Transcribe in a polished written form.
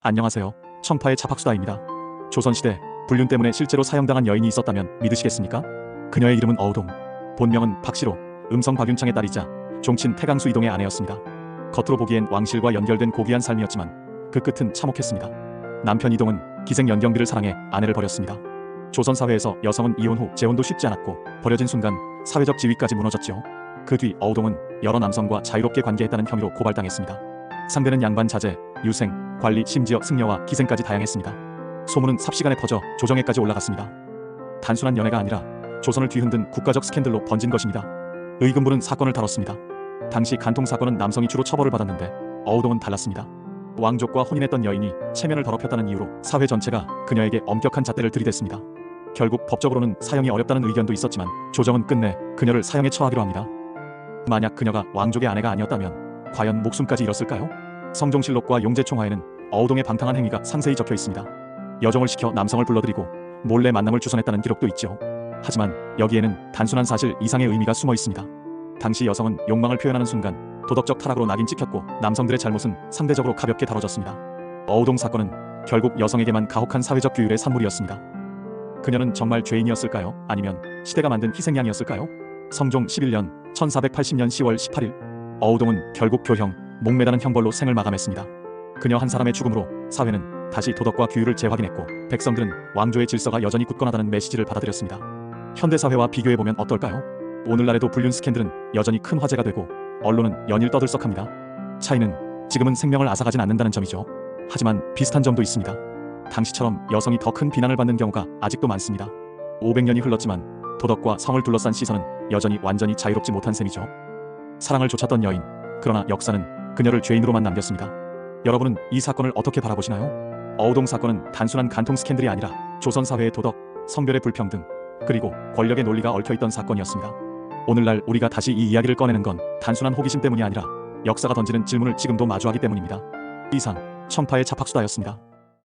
안녕하세요. 청파의 차박수다입니다. 조선시대 불륜 때문에 실제로 사형당한 여인이 있었다면 믿으시겠습니까? 그녀의 이름은 어우동, 본명은 박시로, 음성 박윤창의 딸이자 종친 태강수 이동의 아내였습니다. 겉으로 보기엔 왕실과 연결된 고귀한 삶이었지만 그 끝은 참혹했습니다. 남편 이동은 기생 연경비를 사랑해 아내를 버렸습니다. 조선 사회에서 여성은 이혼 후 재혼도 쉽지 않았고 버려진 순간 사회적 지위까지 무너졌죠. 그 뒤 어우동은 여러 남성과 자유롭게 관계했다는 혐의로 고발당했습니다. 상대는 양반 자제, 유생, 관리, 심지어 승려와 기생까지 다양했습니다. 소문은 삽시간에 퍼져 조정에까지 올라갔습니다. 단순한 연애가 아니라 조선을 뒤흔든 국가적 스캔들로 번진 것입니다. 의금부는 사건을 다뤘습니다. 당시 간통 사건은 남성이 주로 처벌을 받았는데 어우동은 달랐습니다. 왕족과 혼인했던 여인이 체면을 더럽혔다는 이유로 사회 전체가 그녀에게 엄격한 잣대를 들이댔습니다. 결국 법적으로는 사형이 어렵다는 의견도 있었지만 조정은 끝내 그녀를 사형에 처하기로 합니다. 만약 그녀가 왕족의 아내가 아니었다면 과연 목숨까지 잃었을까요? 성종실록과 용제총화에는 어우동의 방탕한 행위가 상세히 적혀 있습니다. 여종을 시켜 남성을 불러들이고 몰래 만남을 주선했다는 기록도 있죠. 하지만 여기에는 단순한 사실 이상의 의미가 숨어 있습니다. 당시 여성은 욕망을 표현하는 순간 도덕적 타락으로 낙인 찍혔고 남성들의 잘못은 상대적으로 가볍게 다뤄졌습니다. 어우동 사건은 결국 여성에게만 가혹한 사회적 규율의 산물이었습니다. 그녀는 정말 죄인이었을까요? 아니면 시대가 만든 희생양이었을까요? 성종 11년 1480년 10월 18일 어우동은 결국 교형, 목매다는 형벌로 생을 마감했습니다. 그녀 한 사람의 죽음으로 사회는 다시 도덕과 규율을 재확인했고 백성들은 왕조의 질서가 여전히 굳건하다는 메시지를 받아들였습니다. 현대사회와 비교해보면 어떨까요? 오늘날에도 불륜 스캔들은 여전히 큰 화제가 되고 언론은 연일 떠들썩합니다. 차이는 지금은 생명을 앗아가진 않는다는 점이죠. 하지만 비슷한 점도 있습니다. 당시처럼 여성이 더 큰 비난을 받는 경우가 아직도 많습니다. 500년이 흘렀지만 도덕과 성을 둘러싼 시선은 여전히 완전히 자유롭지 못한 셈이죠. 사랑을 좇았던 여인, 그러나 역사는 그녀를 죄인으로만 남겼습니다. 여러분은 이 사건을 어떻게 바라보시나요? 어우동 사건은 단순한 간통 스캔들이 아니라 조선 사회의 도덕, 성별의 불평등, 그리고 권력의 논리가 얽혀있던 사건이었습니다. 오늘날 우리가 다시 이 이야기를 꺼내는 건 단순한 호기심 때문이 아니라 역사가 던지는 질문을 지금도 마주하기 때문입니다. 이상 청파의 차박수다였습니다.